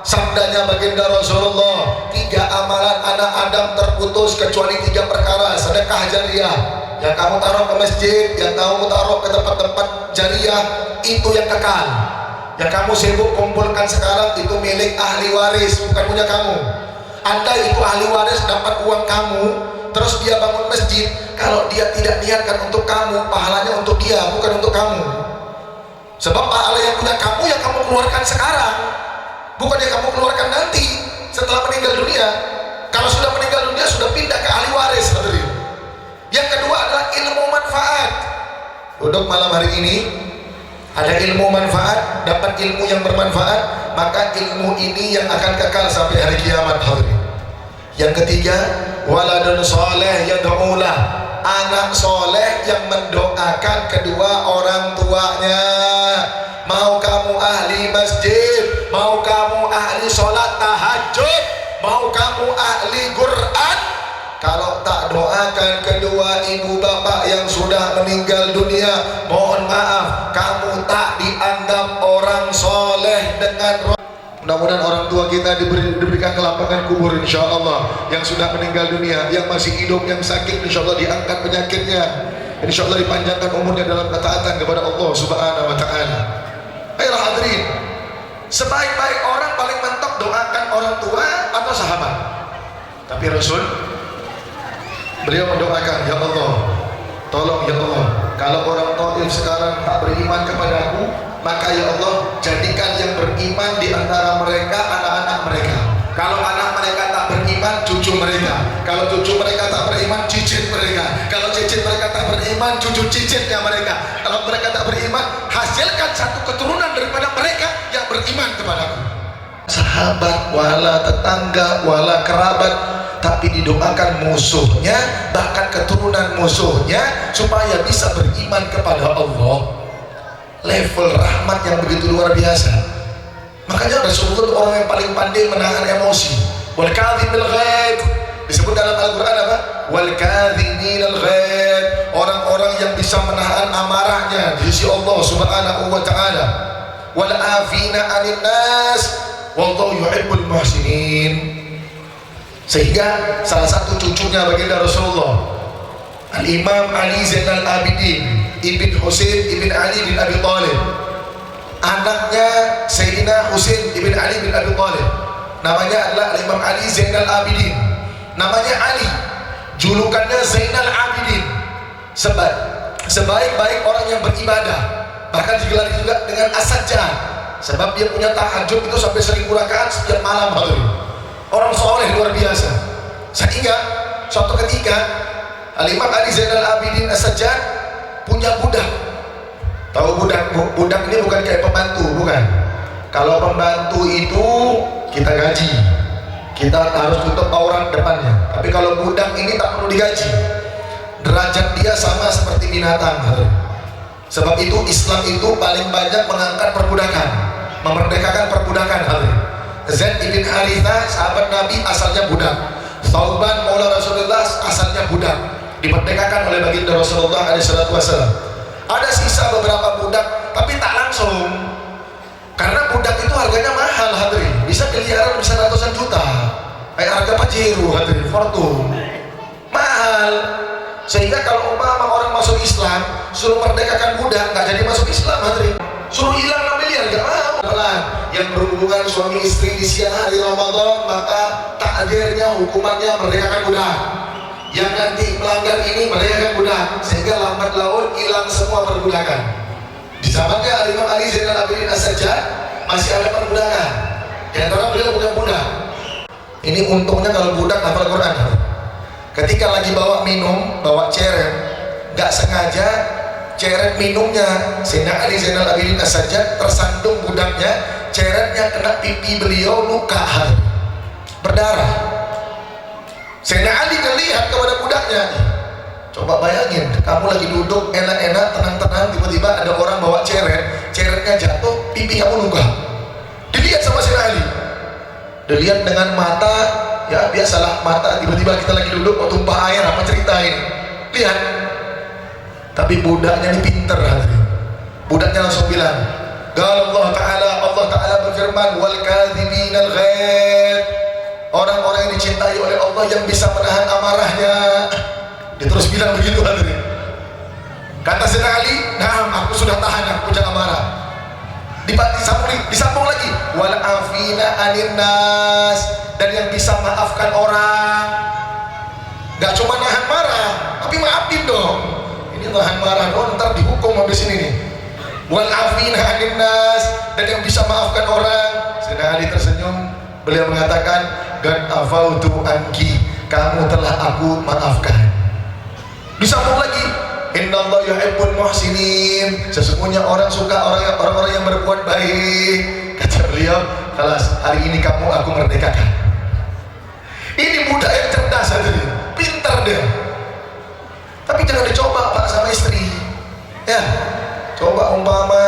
sabdanya baginda Rasulullah, 3 amalan anak Adam terputus kecuali 3 perkara. Sedekah jariah yang kamu taruh ke masjid, yang kamu taruh ke tempat-tempat jariah, itu yang kekal. Yang kamu sibuk kumpulkan sekarang itu milik ahli waris, bukan punya kamu. Andai itu ahli waris dapat uang kamu, terus dia bangun masjid, kalau dia tidak niatkan untuk kamu, pahalanya untuk dia, bukan untuk kamu. Sebab pahala yang punya kamu, yang kamu keluarkan sekarang, bukan yang kamu keluarkan nanti setelah meninggal dunia. Kalau sudah meninggal dunia, sudah pindah ke ahli waris. Hadirin, yang kedua adalah ilmu manfaat. Untuk malam hari ini ada ilmu manfaat, dapat ilmu yang bermanfaat, maka ilmu ini yang akan kekal sampai hari kiamat. Hadirin, yang ketiga, waladun soleh yad'ulah, anak soleh yang mendoakan kedua orang tuanya. Mau kamu ahli masjid, mau kamu ahli sholat tahajud, mau kamu ahli Quran, Kalau tak doakan kedua ibu bapak yang sudah meninggal dunia, mohon maaf, kamu tak dianggap orang soleh dengan. Mudah-mudahan orang tua kita diberikan kelapangan kubur insya Allah. Yang sudah meninggal dunia, yang masih hidup, yang sakit insya Allah diangkat penyakitnya, insya Allah dipanjangkan umurnya dalam ketaatan kepada Allah Subhanahu Wa Taala. Ayolah hadirin, sebaik-baik orang paling mentok doakan orang tua atau sahabat. Tapi Rasul beliau mendoakan, ya Allah, tolong ya Allah, kalau orang Taif sekarang tak beriman kepadaku, maka ya Allah jadikan yang beriman di antara mereka anak-anak mereka. Kalau anak mereka tak beriman, cucu mereka. Kalau cucu mereka tak beriman, cicit mereka. Kalau cicit mereka tak beriman, cucu cicitnya mereka. Kalau mereka tak beriman, hasilkan satu keturunan daripada mereka yang beriman kepadaku. Sahabat, wala tetangga, wala kerabat, tapi didoakan musuhnya, bahkan keturunan musuhnya, supaya bisa beriman kepada Allah. Level rahmat yang begitu luar biasa. Makanya Rasulullah itu orang yang paling pandai menahan emosi. Wal kadhimil ghaib, disebut dalam Al-Quran apa? Wal kadhiminal ghaib, orang-orang yang bisa menahan amarahnya di sisi Allah Subhanahu Wa Taala. Wal afina 'anil nas, wallahu yuhibbul muhsinin. Sehingga salah satu cucunya baginda Rasulullah, Al-Imam Ali Zainal Abidin Ibn Husain Ibn Ali bin Abi Thalib, anaknya Sayyidina Husain Ibn Ali bin Abi Thalib, namanya adalah Imam Ali Zainal Abidin, namanya Ali, julukannya Zainal Abidin, sebaik-baik orang yang beribadah, bahkan digelar juga dengan As-Sajjad, sebab dia punya tahajud itu sampai 1000 rakaat setiap malam. Orang soleh luar biasa. Sehingga suatu ketika Al-Imam Ali Zainal Abidin As-Sajjad punya budak. Tahu budak? Budak ini bukan kayak pembantu, bukan. Kalau pembantu itu kita gaji, kita harus tutup aurat depannya. Tapi kalau budak ini tak perlu digaji, derajat dia sama seperti binatang. Sebab itu Islam itu paling banyak mengangkat perbudakan, memerdekakan perbudakan. Zaid ibn Harithah sahabat Nabi asalnya budak. Thauban maula Rasulullah asalnya budak, diperdekakan oleh baginda Rasulullah SAW. Ada sisa beberapa budak, tapi tak langsung, karena budak itu harganya mahal hadirin, bisa miliaran, bisa ratusan juta, kayak harga Pajero hadirin, Fortune, mahal. Sehingga kalau umpama orang masuk Islam suruh merdekakan budak, nggak jadi masuk Islam hadirin. Suruh hilang 6 miliar nggak mau. Yang berhubungan suami istri di siang hari Ramadan, maka takdirnya hukumannya merdekakan budak. Yang nanti melanggar ini merdekakan budak, sehingga lambat laun hilang semua perbudakan. Di zamannya Al-Imam Ali Zainal Abidin As-Sajjad masih ada perbudakan. Di antara beliau punya budak. Ini untungnya kalau budak hafal Quran. Ketika lagi bawa minum, bawa ceret, nggak sengaja ceret minumnya Sayyidina Ali Zainal Abidin As-Sajjad tersandung budaknya, ceretnya kena pipi beliau, luka berdarah. Sayyidina Ali ngelihat kepada budaknya, coba bayangin, kamu lagi duduk enak-enak, tenang-tenang, tiba-tiba ada orang bawa ceretnya jatuh, pipi kamu luka. Dilihat sama Sayyidina Ali, dilihat dengan mata, ya biasalah mata, tiba-tiba kita lagi duduk mau tumpah air, apa cerita ini, lihat. Tapi budaknya ini pinter hadirin. Budaknya langsung bilang, Allah Ta'ala berfirman, wal kadhiminal ghaib, orang-orang yang dicintai oleh Allah yang bisa menahan amarahnya. Dia terus bilang begitu hadirin. Kata Sayyidina Ali, "Naam, aku sudah tahan, aku jangan amarah." Disambung lagi, wal afina 'anil nas, dan yang bisa maafkan orang. Gak cuma nahan marah, tapi maafin dong. Ini nahan marah, oh ntar dihukum habis ini nih. Wal afina 'anil nas, dan yang bisa maafkan orang. Sayyidina Ali tersenyum, beliau mengatakan, "Qad afautu anki, kamu telah aku maafkan." Disambung lagi, innallaha yuhibbul muhsinin, sesungguhnya orang suka orang-orang yang berbuat baik. Kata beliau, "Kelas, hari ini kamu aku merdekakan." Ini budak yang cerdas hadirin, pintar dia. Tapi jangan dicoba Pak sama istri. Ya, coba umpama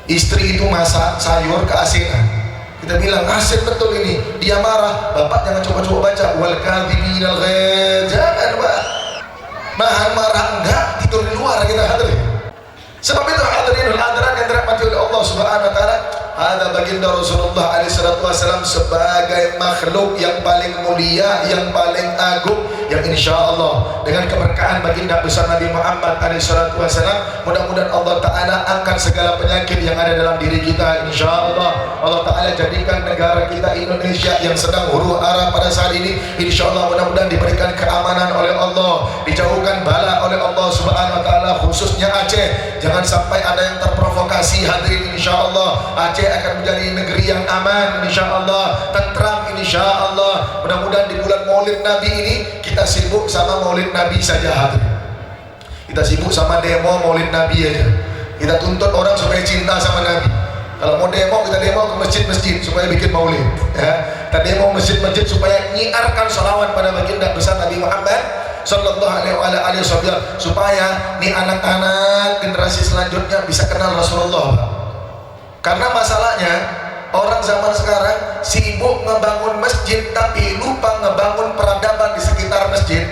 istri itu masak sayur keasinan, Kita bilang asik betul ini, dia marah, bapak jangan coba-coba baca wal kadhiminal ghaidz, jangan pak. Marah enggak, tidur di luar kita hadirin. Sebab itu hadirin hadirat yang dirahmati oleh Allah Subhanahu wa taala, ada baginda Rasulullah alaihi salatu wasallam sebagai makhluk yang paling mulia, yang paling agung, yang insyaallah dengan keberkahan baginda besar Nabi Muhammad alaihi salatu wasallam, mudah-mudahan Allah taala angkat segala penyakit yang ada dalam diri kita insyaallah. Allah taala jadikan negara kita Indonesia yang sedang huru hara pada saat ini insyaallah, mudah-mudahan diberikan keamanan oleh Allah, dijauhkan bala oleh Allah Subhanahu wa taala, khususnya Aceh. Jangan sampai ada yang terprovokasi hadirin insyaallah. Aceh akan menjadi negeri yang aman insyaallah, tentram insyaallah. Mudah-mudahan di bulan Maulid Nabi ini kita sibuk sama Maulid Nabi saja hadirin. Kita sibuk sama demo Maulid Nabi aja. Kita tuntut orang supaya cinta sama Nabi. Kalau mau demo, kita demo ke masjid-masjid supaya bikin maulid ya. Kita demo masjid-masjid supaya nyiarkan sholawat pada baginda besar Nabi Muhammad sallallahu alaihi wasallam, supaya nih anak-anak generasi selanjutnya bisa kenal Rasulullah. Karena masalahnya orang zaman sekarang sibuk ngebangun masjid tapi lupa ngebangun peradaban di sekitar masjid.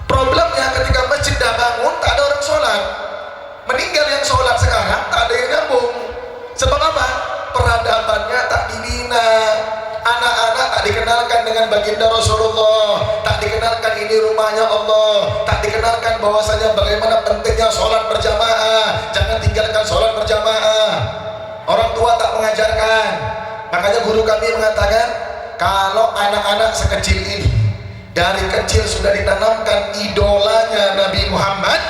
Problemnya ketika masjid dah bangun tak ada orang sholat, meninggal yang sholat sekarang tak ada yang nyambung. Sebab apa? Peradabannya tak dibina. Anak-anak tak dikenalkan dengan baginda Rasulullah, tak dikenalkan ini rumahnya Allah, tak dikenalkan bahwasanya bagaimana pentingnya sholat berjamaah, jangan tinggalkan sholat berjamaah. Orang tua tak mengajarkan. Makanya guru kami mengatakan, kalau anak-anak sekecil ini dari kecil sudah ditanamkan idolanya Nabi Muhammad,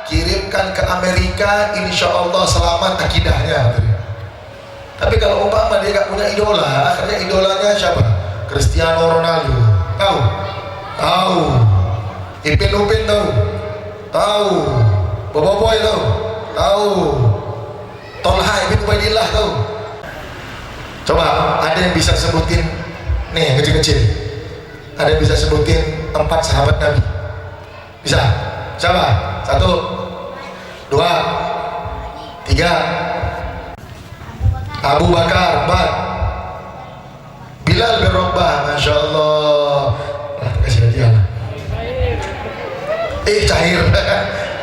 kirimkan ke Amerika, insya Allah selamat akidahnya. Tapi kalau umpama dia gak punya idola, akhirnya idolanya siapa? Cristiano Ronaldo. Tahu? Tahu. Ipin Upin tahu? Tahu. Boboiboy tahu? Tahu. Tolha Ibn Ubaidillah tahu? Coba ada yang bisa sebutin nih yang kecil-kecil, ada yang bisa sebutin tempat sahabat Nabi? Bisa? Siapa? 1, 2, 3. Abu Bakar, 4. Bilal bin Rabah, Masya Allah. Kasih hadiah lah. Cair.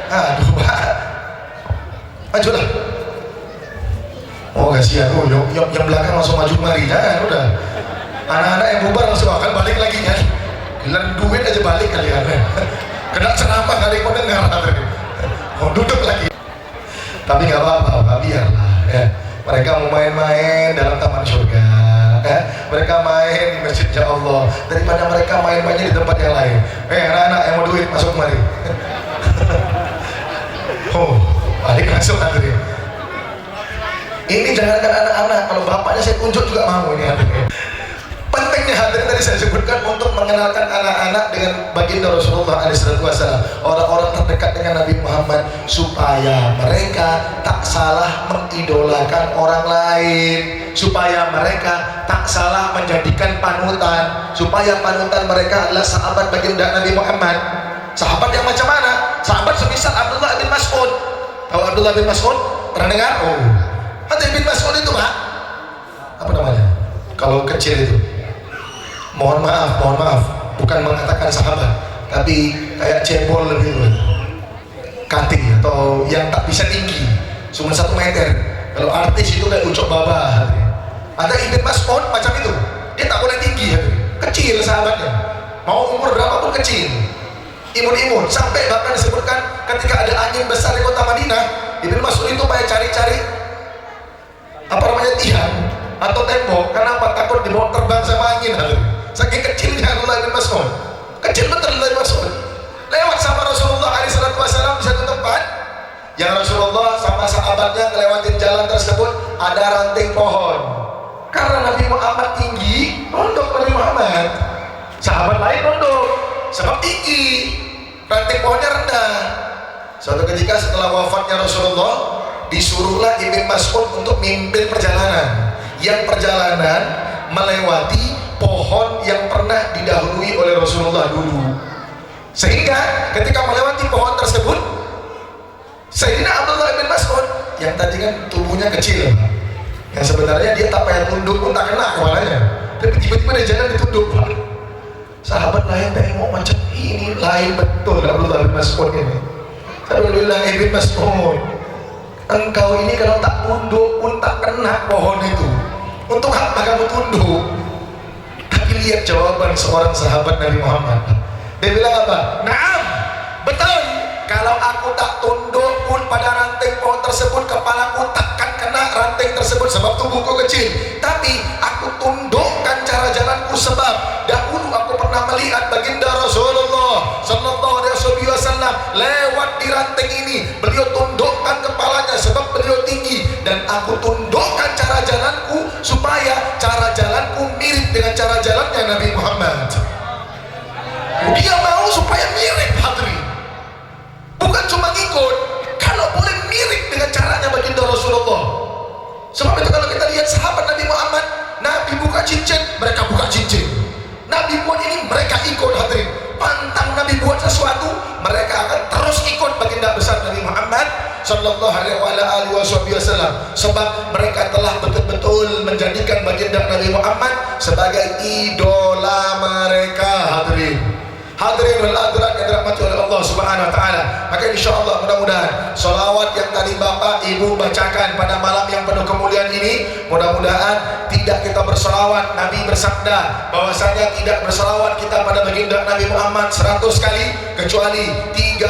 Aduh Pak, maju lah. Oh kasihan, yang belakang langsung maju kemari, jangan udah. Anak-anak yang bubar langsung akan balik lagi kan. Giliran duit aja balik kalian. Kena ceramah kali mau dengar. Mau duduk lagi. Tapi nggak apa-apa, biarlah ya. Mereka mau main-main dalam taman surga ya. Mereka main di masjidnya Allah daripada mereka main-mainnya di tempat yang lain. Anak-anak yang mau duit masuk kemari. Oh, balik langsung hadirin. Ini jangankan anak-anak, kalau bapaknya saya tunjuk juga mau ini hadirin. Pentingnya hadirin tadi saya sebutkan untuk mengenalkan anak-anak dengan baginda Rasulullah SAW, orang-orang terdekat dengan Nabi Muhammad, supaya mereka tak salah mengidolakan orang lain, supaya mereka tak salah menjadikan panutan, supaya panutan mereka adalah sahabat baginda Nabi Muhammad. Sahabat yang macam mana? Sahabat semisal Abdullah bin Mas'ud. Tahu Abdullah bin Mas'ud? Pernah dengar? Oh, Abdullah bin Mas'ud itu Pak, apa namanya? Kalau kecil itu, mohon maaf, bukan mengatakan sahabat, tapi kayak cebol lebih kanting atau yang tak bisa tinggi, cuma 1 meter. Kalau artis itu kayak Ucok Baba. Ada Ibn Mas'ud macam itu, dia tak boleh tinggi, kecil sahabatnya, mau umur berapapun kecil, imun-imun, sampai bahkan disebutkan ketika ada angin besar di kota Madinah, Ibn Mas'ud itu banyak cari-cari apa namanya tiang atau tembok, karena apa? Takut dibawa terbang sama angin. Saking kecilnya Abdullah bin Mas'ud, kecil betul Abdullah bin Mas'ud. Lewat sama Rasulullah SAW di satu tempat yang Rasulullah sama sahabatnya ngelewatin jalan tersebut, ada ranting pohon. Karena Nabi Muhammad tinggi, nunduk Nabi Muhammad. Sahabat lain nunduk, sebab tinggi, ranting pohonnya rendah. Suatu ketika setelah wafatnya Rasulullah, disuruhlah Ibn Mas'ud untuk mimpin perjalanan, yang perjalanan melewati pohon yang pernah didahului oleh Rasulullah dulu. Sehingga ketika melewati pohon tersebut, Sayyidina Abdullah bin Mas'ud yang tadi kan tubuhnya kecil, Yang sebenarnya dia tak payah tunduk pun tak kena kepalanya, tapi tiba-tiba dia jalan ditunduk, Pak. Sahabat lain tengok macam ini lain betul Abdullah bin Mas'ud ini. Abdullah bin Mas'ud, engkau ini kalau tak tunduk pun tak kena pohon itu. Untuk apa kamu tunduk? Tapi lihat jawaban seorang sahabat Nabi Muhammad. Dia bilang apa? Naam, betul. Kalau aku tak tunduk pun pada ranting pohon tersebut, kepalaku takkan kena ranting tersebut sebab tubuhku kecil. Tapi aku tundukkan cara jalanku sebab dahulu aku pernah melihat baginda Rasulullah sallallahu alaihi wasallam lewat di ranting ini. Beliau tundukkan kepalanya sebab beliau tinggi, dan aku tundukkan cara jalanku supaya cara jalanku mirip dengan cara jalannya Nabi Muhammad. Dia mau supaya mirip, hadirin. Bukan cuma ikut, kalau boleh mirip dengan caranya baginda Rasulullah. Sebab itu kalau kita lihat sahabat Nabi Muhammad, Nabi buka cincin, mereka buka cincin. Nabi buat ini, mereka ikut, hadirin. Pantang Nabi buat sesuatu, mereka akan terus ikut baginda besar Nabi Muhammad sallallahu alaihi wasallam. Sebab mereka telah betul-betul menjadikan baginda Nabi Muhammad sebagai idola mereka, hadirin. Hadirin wal hadirat yang dirahmati oleh Allah Subhanahu wa taala. Maka insyaallah mudah-mudahan selawat yang tadi Bapak Ibu bacakan pada malam yang penuh kemuliaan ini, mudah-mudahan tidak kita berselawat. Nabi bersabda bahwasanya tidak berselawat kita pada baginda Nabi Muhammad 100 kali kecuali 30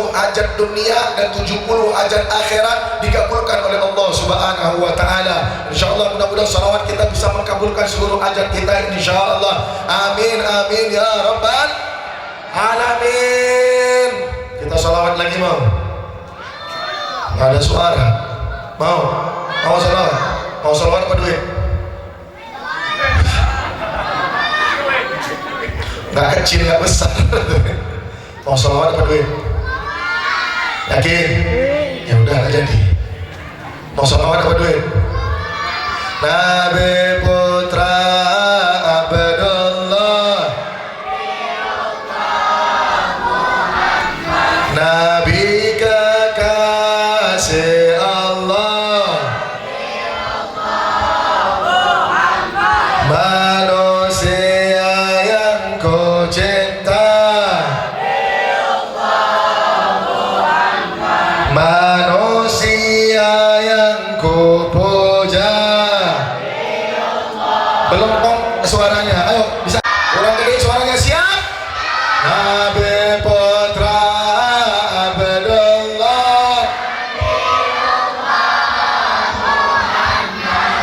hajat dunia dan 70 hajat akhirat dikabulkan oleh Allah Subhanahu wa taala. Insyaallah mudah-mudahan selawat kita bisa mengabulkan seluruh hajat kita insyaallah. Amin amin ya rabbal alamin. Kita salawat lagi mau? Nggak ada suara. Mau salawat? Mau salawat apa duit? Nggak kecil, nggak besar. Mau salawat apa duit? Yakin? Ya udah, nggak jadi. Mau salawat apa duit? Nabi putra Abdullah, Nabi kekasih Allah, manusia yang ku cinta, manusia yang ku puja. Belum pong suaranya, ayo bisa kurang gede suaranya, siap? Nabi putra Abdullah,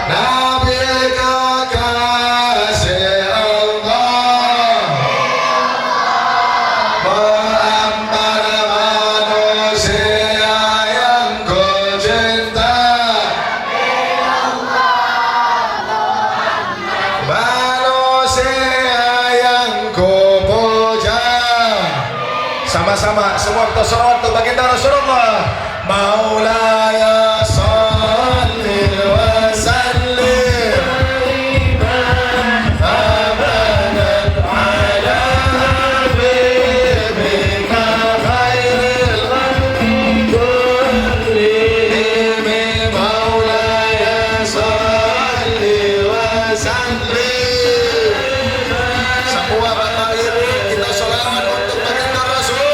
Nabi kekasih Allah, Muhammad manusia yang ku cinta, manusia yang ku puja. Sama-sama semua kita salawat untuk baginda Rasulullah. Maulaya shalli wa sallim abadan ala habibika khairil khalqi kullihim. Maulaya shalli wa sallim. Semua Bapak Ibu kita salawat untuk baginda Rasul.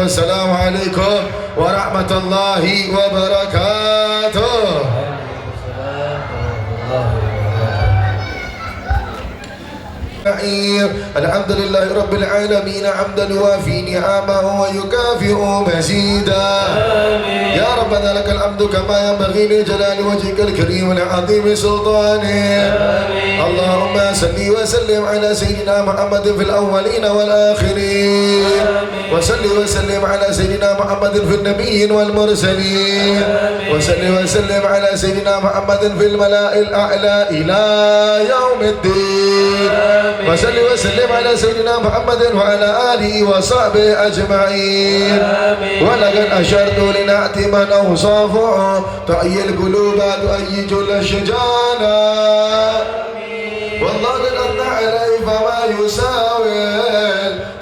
wassalamu alaikum warahmatullahi wabarakatuh. الحمد لله رب العالمين حمدا يوافي نعمه ويكافئ مزيدا. يا ربنا لك الحمد كما ينبغي لجلال وجهك الكريم العظيم سلطانه. اللهم صل وسلم على سيدنا محمد في الاولين والاخرين، وصل وسلم على سيدنا محمد في النبيين والمرسلين، وصل وسلم على سيدنا محمد في الملأ الاعلى الى يوم الدين، وصل وسلم على سيدنا محمد وعلى آله وصحبه أجمعين. ولقد أشرت لنأتي من أوصافه تحيي القلوب تؤيج الأشجانا، والله قد أثنى عليه فما يساوي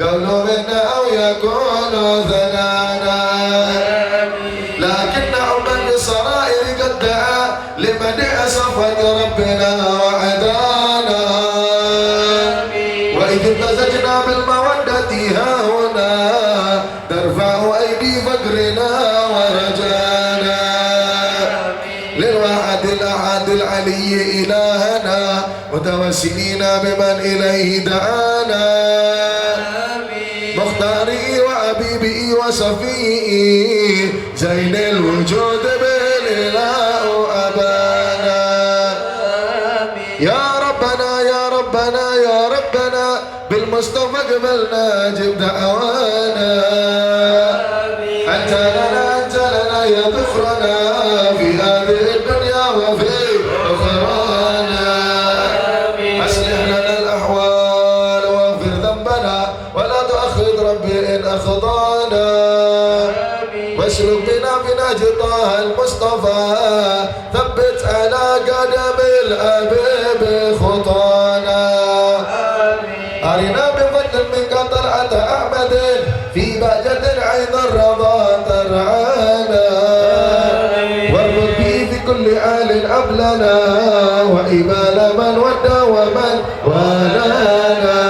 قول منا أو يكون ثنانا، لكن عمر بالسرائر قد دعا لمدح صفوة ربنا وعدانا، وإذ امتزجنا بالمودة هاهنا ترفع أيدي فقرنا ورجانا، للواحد الأحد العلي إلهنا متوسلين بمن إليه دعانا، مختاري وحبيبي وصفي زين الوجود بالإله أبانا. يا ربنا يا ربنا يا ربنا بالمصطفى قبلنا جب دعوانا، أنت لنا يا ذخرنا في هذه الدنيا وفي أخرانا، أصلح لنا الأحوال واغفر ذنبنا ولا تؤخذ ربي إن أخطانا، واسلك بنا بنهج طه المصطفى ثبت على قدم الأبيب خطانا، أرنا بفضل منك طلعة أحمد في بهجة عين الرضا ترعانا، واربط به في كل آل أبلنا وإبال من ودى ومن والانا،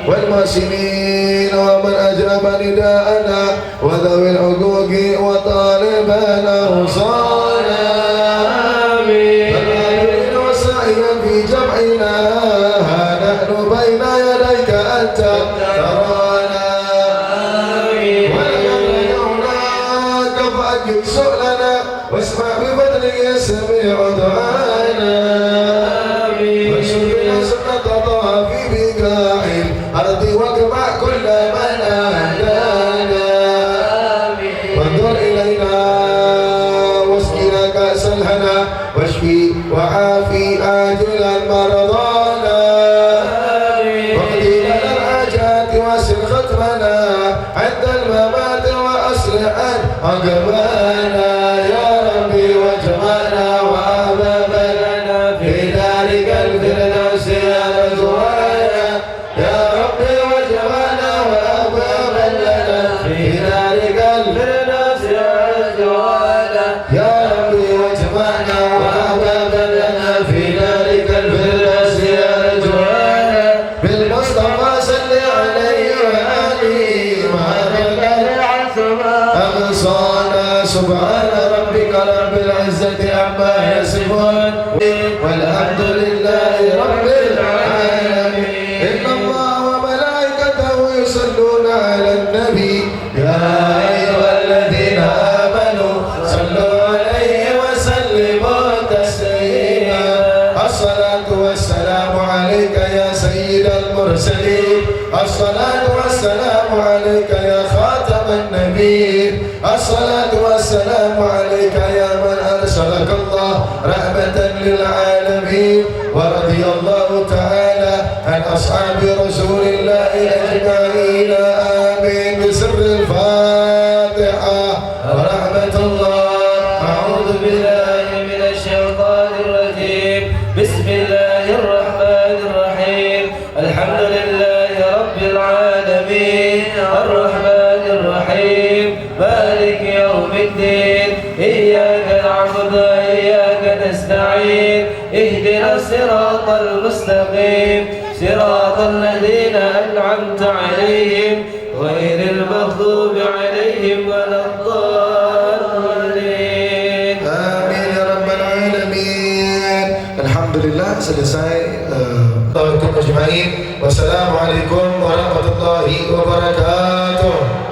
والمحسنين ومن أجاب نداءنا وذوي الحقوق وطالبنا وصانا، فالآمين وسعيا في جمعنا نحن بين يديك أنت ترانا، ولقد رجوناك فأجب سؤلنا واسمع بفضلك يسمع دعانا، وانشر بنا سنة طه في بقاع الأرض واجمع كل من أهدانا، وانظر إلينا واسقنا كأس الهنا واشفي وعافي آجلا مرضانا، واقضي لنا الحاجات واسر ختمنا عند الممات وأصلح عقبانا، يا ربي واجمعنا وأحبابنا في دارك الفردوس يا رضوانا، يا ربي واجمعنا وأحبابنا في دارك الفردوس يا رضوانا، يا ربي واجمعنا وأحبابنا في دارك الفردوس يا رضوانا، بالمصطفى صل عليه وآله أغصانا، سبحان ربك رب العزة عما يصفون والحمد لله رب العالمين. إن الله وملائكته يصلون على النبي يا أيها الذين آمنوا صلوا عليه وسلموا تسليما. الصلاة والسلام عليك يا سيد المرسلين، الصلاة والسلام عليك يا خاتم النبيين، الصلاة والسلام عليك يا من أرسلك الله رحمة للعالمين، ورضي الله تعالى عن أصحاب رسول الله أجمعين آمين. بسر الفاتحة ورحمة الله. أعوذ بالله من الشيطان الرجيم، بسم الله الرحمن الرحيم، الحمد لله رب العالمين الرحمن الرحيم مالك يوم الدين، إياك نعبد وإياك نستعين، اهدنا الصراط المستقيم صراط الذين أنعمت عليهم غير المغضوب عليهم ولا الضالين. Amin ya rabbal alamin. Alhamdulillah selesai. Wassalamualaikum warahmatullahi wabarakatuh.